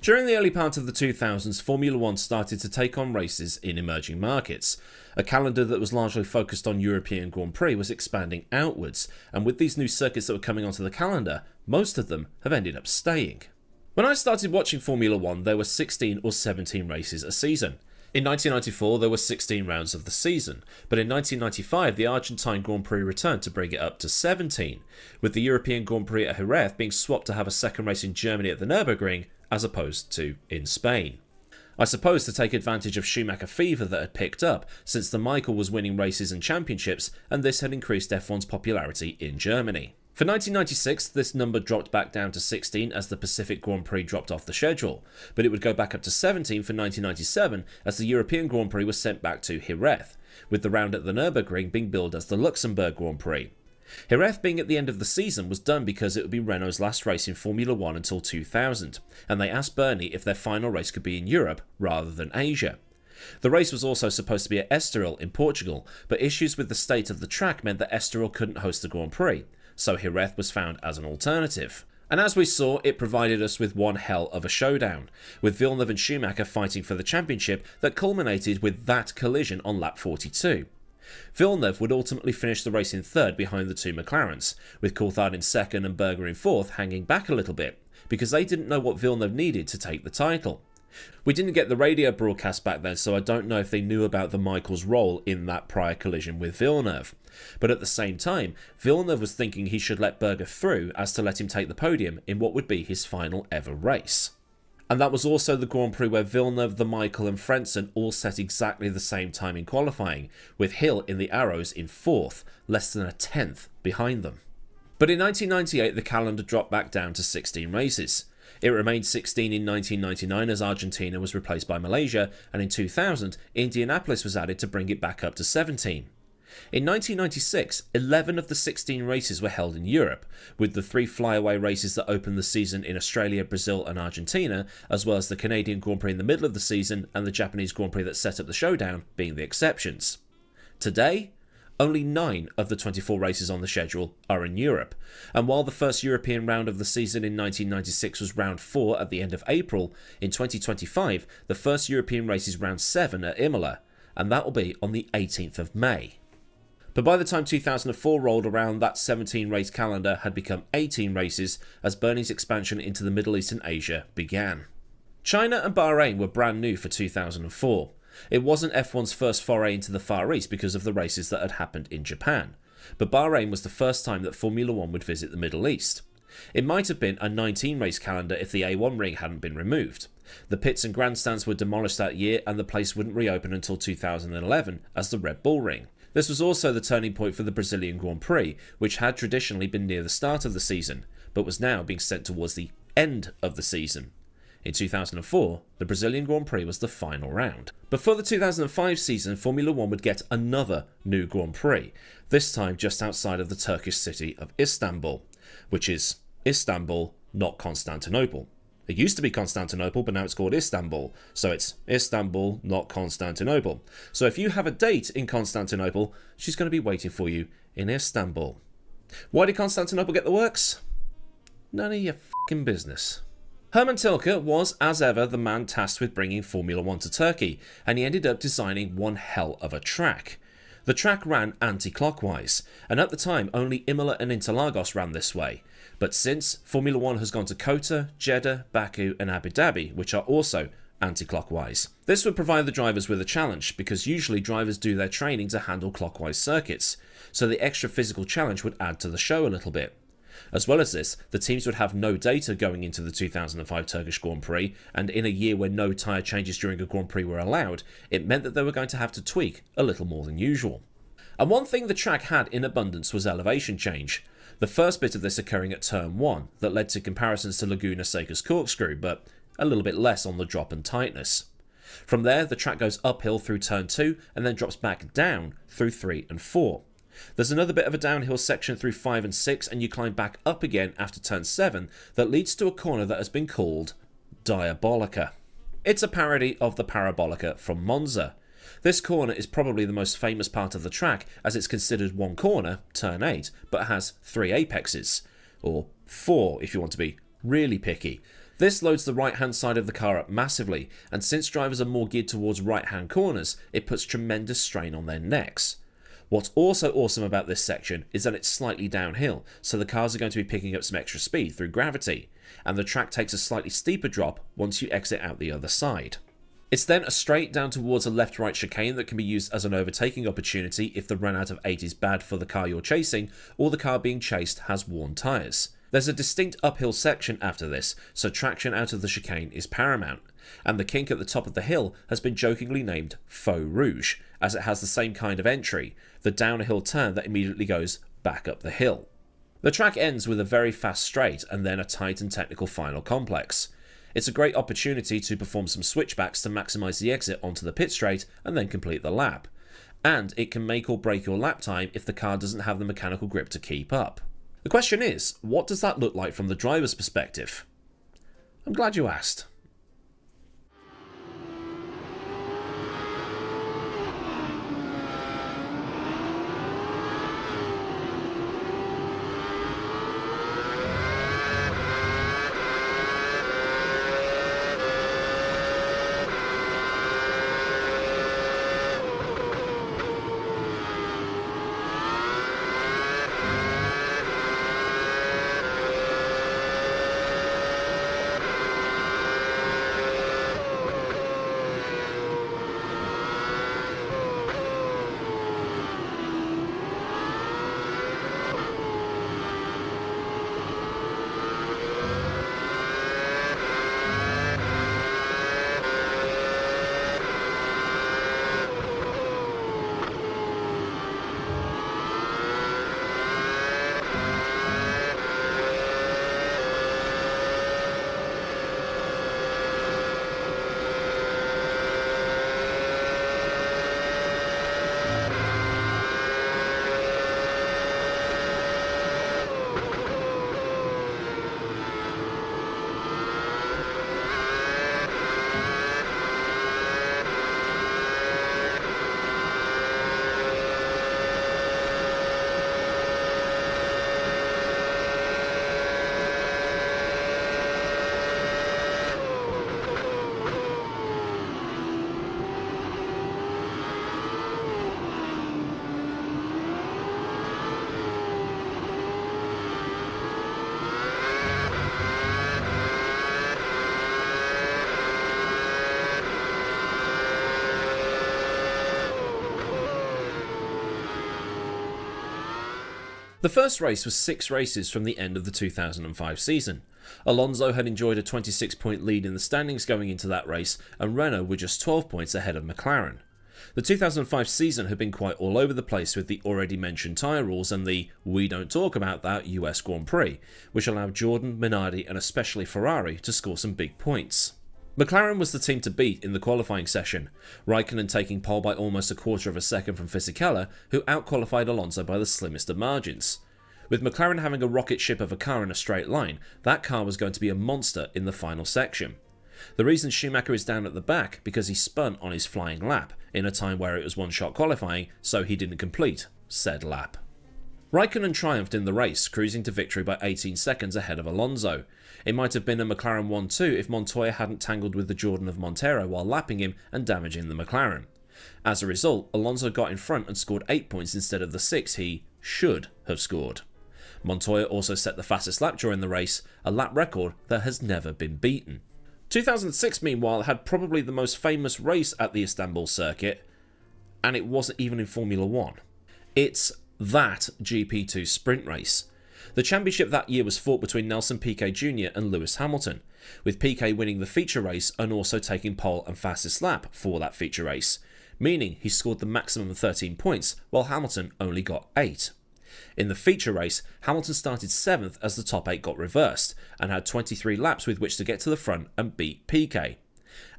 During the early part of the 2000s, Formula 1 started to take on races in emerging markets. A calendar that was largely focused on European Grand Prix was expanding outwards, and with these new circuits that were coming onto the calendar, most of them have ended up staying. When I started watching Formula 1, there were 16 or 17 races a season. In 1994, there were 16 rounds of the season, but in 1995, the Argentine Grand Prix returned to bring it up to 17, with the European Grand Prix at Jerez being swapped to have a second race in Germany at the Nürburgring, as opposed to in Spain. I suppose to take advantage of Schumacher fever that had picked up since the Michael was winning races and championships, and this had increased F1's popularity in Germany. For 1996, this number dropped back down to 16 as the Pacific Grand Prix dropped off the schedule, but it would go back up to 17 for 1997 as the European Grand Prix was sent back to Jerez, with the round at the Nürburgring being billed as the Luxembourg Grand Prix. Jerez being at the end of the season was done because it would be Renault's last race in Formula 1 until 2000, and they asked Bernie if their final race could be in Europe rather than Asia. The race was also supposed to be at Estoril in Portugal, but issues with the state of the track meant that Estoril couldn't host the Grand Prix, so Jerez was found as an alternative. And as we saw, it provided us with one hell of a showdown, with Villeneuve and Schumacher fighting for the championship that culminated with that collision on lap 42. Villeneuve would ultimately finish the race in third behind the two McLarens, with Coulthard in second and Berger in fourth hanging back a little bit, because they didn't know what Villeneuve needed to take the title. We didn't get the radio broadcast back then, so I don't know if they knew about the Michael's role in that prior collision with Villeneuve. But at the same time, Villeneuve was thinking he should let Berger through as to let him take the podium in what would be his final ever race. And that was also the Grand Prix where Villeneuve, the Michael and Frentzen all set exactly the same time in qualifying, with Hill in the Arrows in fourth, less than a tenth behind them. But in 1998 the calendar dropped back down to 16 races. It remained 16 in 1999 as Argentina was replaced by Malaysia, and in 2000 Indianapolis was added to bring it back up to 17. In 1996, 11 of the 16 races were held in Europe, with the 3 flyaway races that opened the season in Australia, Brazil and Argentina, as well as the Canadian Grand Prix in the middle of the season and the Japanese Grand Prix that set up the showdown being the exceptions. Today, only 9 of the 24 races on the schedule are in Europe, and while the first European round of the season in 1996 was round 4 at the end of April, in 2025 the first European race is round 7 at Imola, and that will be on the 18th of May. But by the time 2004 rolled around, that 17 race calendar had become 18 races as Bernie's expansion into the Middle East and Asia began. China and Bahrain were brand new for 2004. It wasn't F1's first foray into the Far East because of the races that had happened in Japan, but Bahrain was the first time that Formula 1 would visit the Middle East. It might have been a 19 race calendar if the A1 ring hadn't been removed. The pits and grandstands were demolished that year and the place wouldn't reopen until 2011 as the Red Bull Ring. This was also the turning point for the Brazilian Grand Prix, which had traditionally been near the start of the season, but was now being sent towards the end of the season. In 2004, the Brazilian Grand Prix was the final round. Before the 2005 season, Formula 1 would get another new Grand Prix, this time just outside of the Turkish city of Istanbul, which is Istanbul, not Constantinople. It used to be Constantinople, but now it's called Istanbul, so it's Istanbul, not Constantinople. So if you have a date in Constantinople, she's going to be waiting for you in Istanbul. Why did Constantinople get the works? None of your fucking business. Herman Tilke was, as ever, the man tasked with bringing Formula 1 to Turkey, and he ended up designing one hell of a track. The track ran anti-clockwise, and at the time only Imola and Interlagos ran this way. But since, Formula 1 has gone to Kota, Jeddah, Baku and Abu Dhabi, which are also anti-clockwise. This would provide the drivers with a challenge, because usually drivers do their training to handle clockwise circuits, so the extra physical challenge would add to the show a little bit. As well as this, the teams would have no data going into the 2005 Turkish Grand Prix, and in a year where no tyre changes during a Grand Prix were allowed, it meant that they were going to have to tweak a little more than usual. And one thing the track had in abundance was elevation change. The first bit of this occurring at turn 1, that led to comparisons to Laguna Seca's corkscrew, but a little bit less on the drop and tightness. From there, the track goes uphill through turn 2, and then drops back down through 3 and 4. There's another bit of a downhill section through 5 and 6, and you climb back up again after turn 7, that leads to a corner that has been called Diabolica. It's a parody of the Parabolica from Monza. This corner is probably the most famous part of the track, as it's considered one corner, turn 8, but has 3 apexes, or 4 if you want to be really picky. This loads the right hand side of the car up massively, and since drivers are more geared towards right hand corners, it puts tremendous strain on their necks. What's also awesome about this section is that it's slightly downhill, so the cars are going to be picking up some extra speed through gravity, and the track takes a slightly steeper drop once you exit out the other side. It's then a straight down towards a left-right chicane that can be used as an overtaking opportunity if the run out of 8 is bad for the car you're chasing, or the car being chased has worn tyres. There's a distinct uphill section after this, so traction out of the chicane is paramount, and the kink at the top of the hill has been jokingly named Faux Rouge, as it has the same kind of entry, the downhill turn that immediately goes back up the hill. The track ends with a very fast straight and then a tight and technical final complex. It's a great opportunity to perform some switchbacks to maximise the exit onto the pit straight and then complete the lap. And it can make or break your lap time if the car doesn't have the mechanical grip to keep up. The question is, what does that look like from the driver's perspective? I'm glad you asked. The first race was 6 races from the end of the 2005 season. Alonso had enjoyed a 26-point lead in the standings going into that race, and Renault were just 12 points ahead of McLaren. The 2005 season had been quite all over the place with the already mentioned tyre rules and the "we don't talk about that" US Grand Prix, which allowed Jordan, Minardi and especially Ferrari to score some big points. McLaren was the team to beat in the qualifying session, Raikkonen taking pole by almost a quarter of a second from Fisichella, who outqualified Alonso by the slimmest of margins. With McLaren having a rocket ship of a car in a straight line, that car was going to be a monster in the final section. The reason Schumacher is down at the back because he spun on his flying lap, in a time where it was one-shot qualifying, so he didn't complete said lap. Raikkonen triumphed in the race, cruising to victory by 18 seconds ahead of Alonso. It might have been a McLaren 1-2 if Montoya hadn't tangled with the Jordan of Montero while lapping him and damaging the McLaren. As a result, Alonso got in front and scored 8 points instead of the 6 he should have scored. Montoya also set the fastest lap during the race, a lap record that has never been beaten. 2006, meanwhile, had probably the most famous race at the Istanbul circuit, and it wasn't even in Formula 1. It's that GP2 sprint race. The championship that year was fought between Nelson Piquet Jr. and Lewis Hamilton, with Piquet winning the feature race and also taking pole and fastest lap for that feature race, meaning he scored the maximum of 13 points while Hamilton only got 8. In the feature race, Hamilton started 7th as the top 8 got reversed, and had 23 laps with which to get to the front and beat Piquet.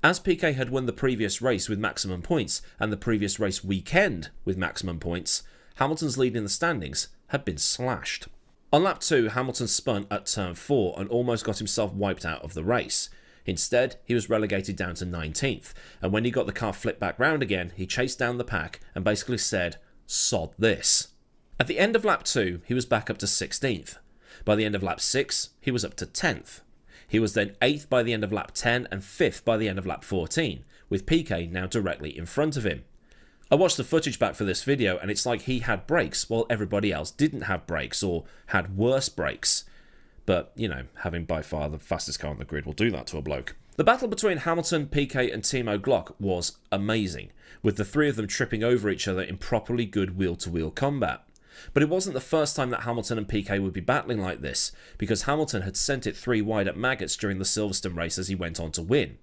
As Piquet had won the previous race with maximum points, and the previous race weekend with maximum points, Hamilton's lead in the standings had been slashed. On lap 2, Hamilton spun at turn 4 and almost got himself wiped out of the race. Instead, he was relegated down to 19th, and when he got the car flipped back round again, he chased down the pack and basically said, "Sod this." At the end of lap 2, he was back up to 16th. By the end of lap 6, he was up to 10th. He was then 8th by the end of lap 10 and 5th by the end of lap 14, with Piquet now directly in front of him. I watched the footage back for this video and it's like he had brakes while everybody else didn't have brakes or had worse brakes. But, you know, having by far the fastest car on the grid will do that to a bloke. The battle between Hamilton, Piquet and Timo Glock was amazing, with the three of them tripping over each other in properly good wheel-to-wheel combat. But it wasn't the first time that Hamilton and Piquet would be battling like this, because Hamilton had sent it 3 wide at Maggots during the Silverstone race as he went on to win.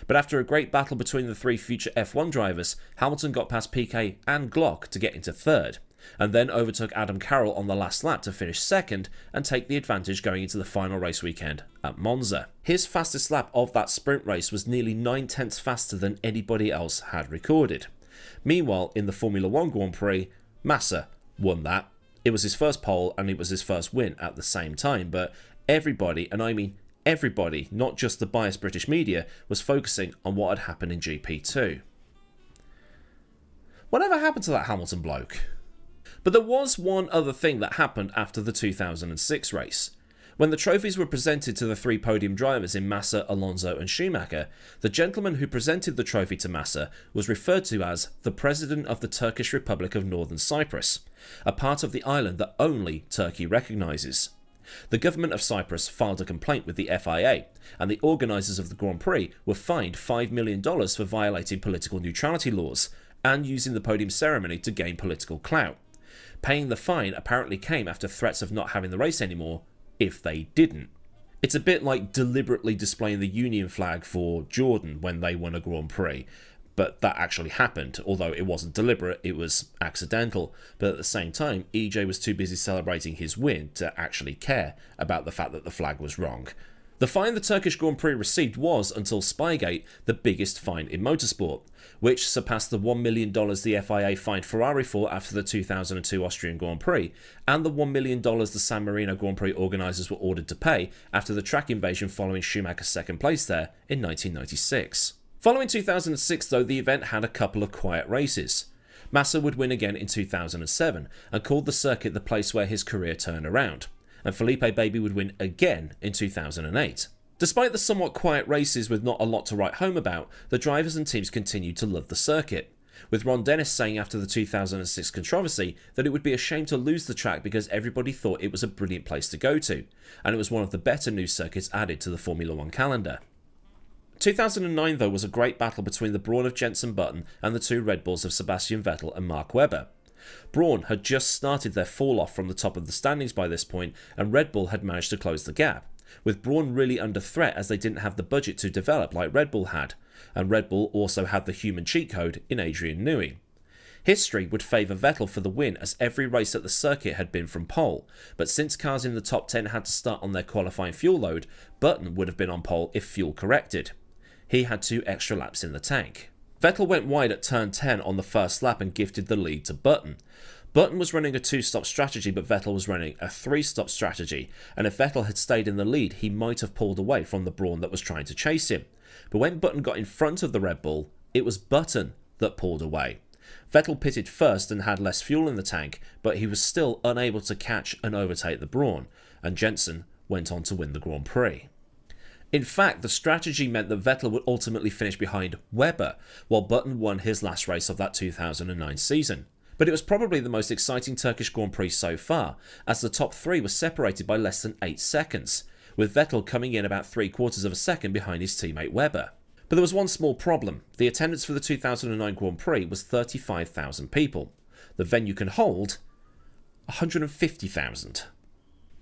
But after a great battle between the 3 future F1 drivers, Hamilton got past Piquet and Glock to get into 3rd, and then overtook Adam Carroll on the last lap to finish 2nd and take the advantage going into the final race weekend at Monza. His fastest lap of that sprint race was nearly 9/10 faster than anybody else had recorded. Meanwhile, in the Formula 1 Grand Prix, Massa won that. It was his first pole and it was his first win at the same time, but everybody, and I mean everybody, not just the biased British media, was focusing on what had happened in GP2. Whatever happened to that Hamilton bloke? But there was one other thing that happened after the 2006 race. When the trophies were presented to the 3 podium drivers in Massa, Alonso and Schumacher, the gentleman who presented the trophy to Massa was referred to as the President of the Turkish Republic of Northern Cyprus, a part of the island that only Turkey recognises. The government of Cyprus filed a complaint with the FIA, and the organisers of the Grand Prix were fined $5 million for violating political neutrality laws and using the podium ceremony to gain political clout. Paying the fine apparently came after threats of not having the race anymore if they didn't. It's a bit like deliberately displaying the Union flag for Jordan when they won a Grand Prix, but that actually happened, although it wasn't deliberate, it was accidental. But at the same time, EJ was too busy celebrating his win to actually care about the fact that the flag was wrong. The fine the Turkish Grand Prix received was, until Spygate, the biggest fine in motorsport, which surpassed the $1 million the FIA fined Ferrari for after the 2002 Austrian Grand Prix, and the $1 million the San Marino Grand Prix organisers were ordered to pay after the track invasion following Schumacher's second place there in 1996. Following 2006 though, the event had a couple of quiet races. Massa would win again in 2007 and called the circuit the place where his career turned around, and Felipe Baby would win again in 2008. Despite the somewhat quiet races with not a lot to write home about, the drivers and teams continued to love the circuit, with Ron Dennis saying after the 2006 controversy that it would be a shame to lose the track because everybody thought it was a brilliant place to go to, and it was one of the better new circuits added to the Formula 1 calendar. 2009 though was a great battle between the Brawn of Jenson Button and the 2 Red Bulls of Sebastian Vettel and Mark Webber. Brawn had just started their fall off from the top of the standings by this point, and Red Bull had managed to close the gap, with Brawn really under threat as they didn't have the budget to develop like Red Bull had, and Red Bull also had the human cheat code in Adrian Newey. History would favour Vettel for the win as every race at the circuit had been from pole, but since cars in the top 10 had to start on their qualifying fuel load, Button would have been on pole if fuel corrected. He had 2 extra laps in the tank. Vettel went wide at turn 10 on the first lap and gifted the lead to Button. Button was running a 2-stop strategy, but Vettel was running a 3-stop strategy, and if Vettel had stayed in the lead, he might have pulled away from the Brawn that was trying to chase him. But when Button got in front of the Red Bull, it was Button that pulled away. Vettel pitted first and had less fuel in the tank, but he was still unable to catch and overtake the Brawn, and Jenson went on to win the Grand Prix. In fact, the strategy meant that Vettel would ultimately finish behind Webber, while Button won his last race of that 2009 season. But it was probably the most exciting Turkish Grand Prix so far, as the top 3 were separated by less than 8 seconds, with Vettel coming in about 3/4 of a second behind his teammate Webber. But there was one small problem. The attendance for the 2009 Grand Prix was 35,000 people. The venue can hold 150,000.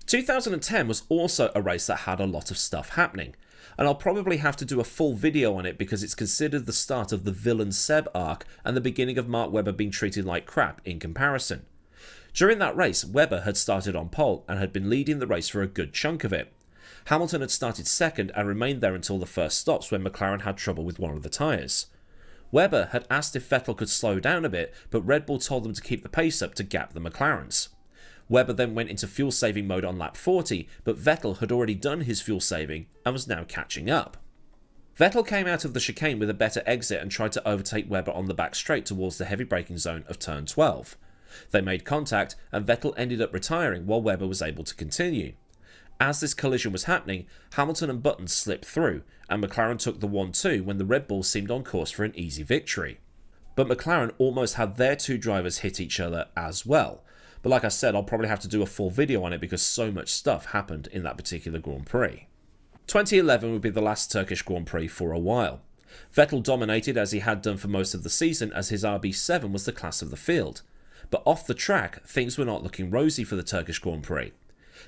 2010 was also a race that had a lot of stuff happening, and I'll probably have to do a full video on it because it's considered the start of the villain Seb arc and the beginning of Mark Webber being treated like crap in comparison. During that race, Webber had started on pole and had been leading the race for a good chunk of it. Hamilton had started second and remained there until the first stops when McLaren had trouble with one of the tyres. Webber had asked if Vettel could slow down a bit, but Red Bull told them to keep the pace up to gap the McLarens. Webber then went into fuel saving mode on lap 40, but Vettel had already done his fuel saving and was now catching up. Vettel came out of the chicane with a better exit and tried to overtake Webber on the back straight towards the heavy braking zone of turn 12. They made contact and Vettel ended up retiring while Webber was able to continue. As this collision was happening, Hamilton and Button slipped through, and McLaren took the 1-2 when the Red Bull seemed on course for an easy victory. But McLaren almost had their two drivers hit each other as well. But like I said, I'll probably have to do a full video on it because so much stuff happened in that particular Grand Prix. 2011 would be the last Turkish Grand Prix for a while. Vettel dominated as he had done for most of the season, as his RB7 was the class of the field. But off the track, things were not looking rosy for the Turkish Grand Prix.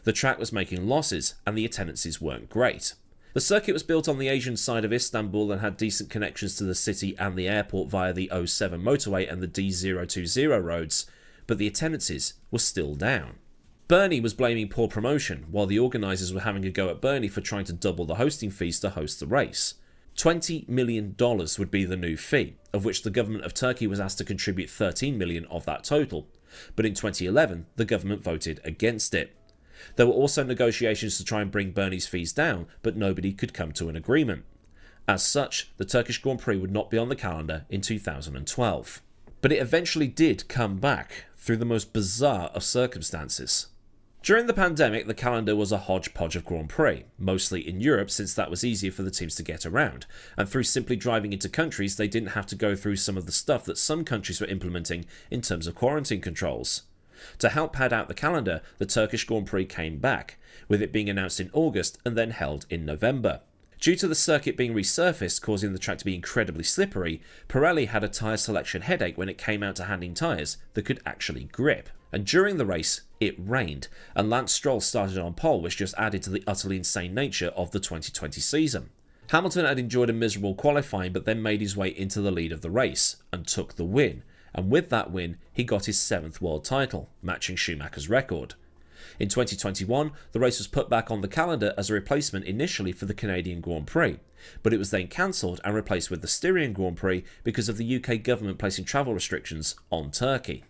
The track was making losses and the attendances weren't great. The circuit was built on the Asian side of Istanbul and had decent connections to the city and the airport via the 07 motorway and the D020 roads, but the attendances were still down. Bernie was blaming poor promotion, while the organisers were having a go at Bernie for trying to double the hosting fees to host the race. $20 million would be the new fee, of which the government of Turkey was asked to contribute $13 million of that total, but in 2011 the government voted against it. There were also negotiations to try and bring Bernie's fees down, but nobody could come to an agreement. As such, the Turkish Grand Prix would not be on the calendar in 2012. But it eventually did come back, through the most bizarre of circumstances. During the pandemic, the calendar was a hodgepodge of Grand Prix, mostly in Europe since that was easier for the teams to get around, and through simply driving into countries they didn't have to go through some of the stuff that some countries were implementing in terms of quarantine controls. To help pad out the calendar, the Turkish Grand Prix came back, with it being announced in August and then held in November. Due to the circuit being resurfaced, causing the track to be incredibly slippery, Pirelli had a tyre selection headache when it came out to handing tyres that could actually grip. And during the race, it rained, and Lance Stroll started on pole, which just added to the utterly insane nature of the 2020 season. Hamilton had enjoyed a miserable qualifying, but then made his way into the lead of the race, and took the win. And with that win, he got his 7th world title, matching Schumacher's record. In 2021, the race was put back on the calendar as a replacement initially for the Canadian Grand Prix, but it was then cancelled and replaced with the Styrian Grand Prix because of the UK government placing travel restrictions on Turkey.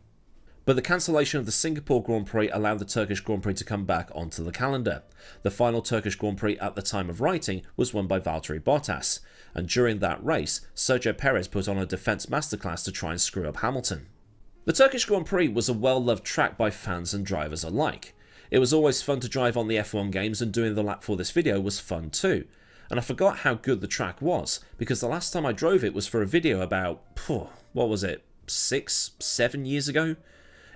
But the cancellation of the Singapore Grand Prix allowed the Turkish Grand Prix to come back onto the calendar. The final Turkish Grand Prix at the time of writing was won by Valtteri Bottas, and during that race, Sergio Perez put on a defence masterclass to try and screw up Hamilton. The Turkish Grand Prix was a well-loved track by fans and drivers alike. It was always fun to drive on the F1 games, and doing the lap for this video was fun too. And I forgot how good the track was, because the last time I drove it was for a video about, what was it, 6, 7 years ago?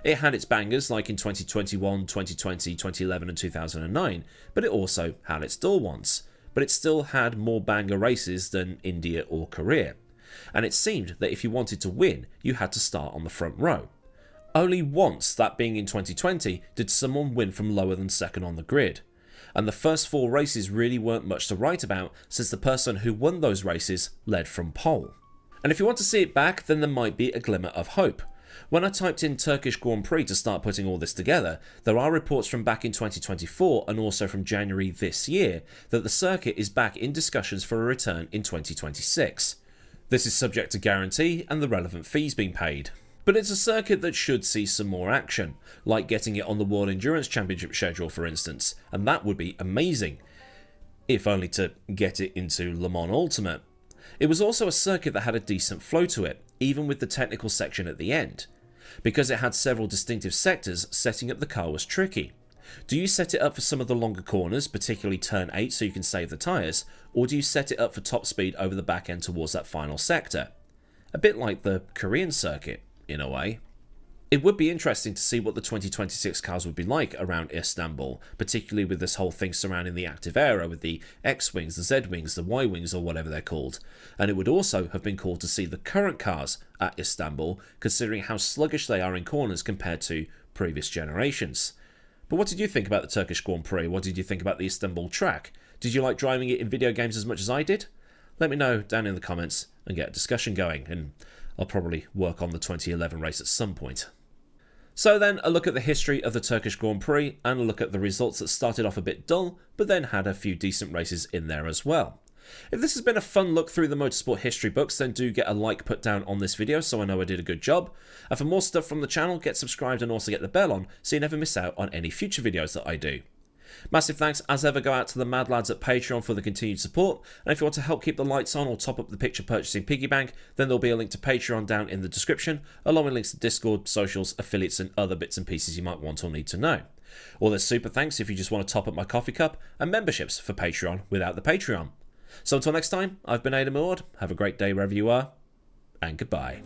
It had its bangers like in 2021, 2020, 2011 and 2009, but it also had its dull ones. But it still had more banger races than India or Korea. And it seemed that if you wanted to win, you had to start on the front row. Only once, that being in 2020, did someone win from lower than second on the grid. And the first 4 races really weren't much to write about, since the person who won those races led from pole. And if you want to see it back, then there might be a glimmer of hope. When I typed in Turkish Grand Prix to start putting all this together, there are reports from back in 2024 and also from January this year that the circuit is back in discussions for a return in 2026. This is subject to guarantee and the relevant fees being paid. But it's a circuit that should see some more action, like getting it on the World Endurance Championship schedule for instance, and that would be amazing, if only to get it into Le Mans Ultimate. It was also a circuit that had a decent flow to it, even with the technical section at the end. Because it had several distinctive sectors, setting up the car was tricky. Do you set it up for some of the longer corners, particularly turn 8 so you can save the tyres, or do you set it up for top speed over the back end towards that final sector? A bit like the Korean circuit, in a way. It would be interesting to see what the 2026 cars would be like around Istanbul, particularly with this whole thing surrounding the active era with the X-Wings, the Z-Wings, the Y-Wings or whatever they're called. And it would also have been cool to see the current cars at Istanbul, considering how sluggish they are in corners compared to previous generations. But what did you think about the Turkish Grand Prix? What did you think about the Istanbul track? Did you like driving it in video games as much as I did? Let me know down in the comments and get a discussion going, and I'll probably work on the 2011 race at some point. So then, a look at the history of the Turkish Grand Prix, and a look at the results that started off a bit dull, but then had a few decent races in there as well. If this has been a fun look through the motorsport history books, then do get a like put down on this video so I know I did a good job. And for more stuff from the channel, get subscribed and also get the bell on so you never miss out on any future videos that I do. Massive thanks as ever go out to the mad lads at Patreon for the continued support, and if you want to help keep the lights on or top up the picture purchasing piggy bank, then there'll be a link to Patreon down in the description, along with links to Discord, socials, affiliates and other bits and pieces you might want or need to know. Or there's super thanks if you just want to top up my coffee cup, and memberships for Patreon without the Patreon. So until next time, I've been Aidan Millward. Have a great day wherever you are, and goodbye.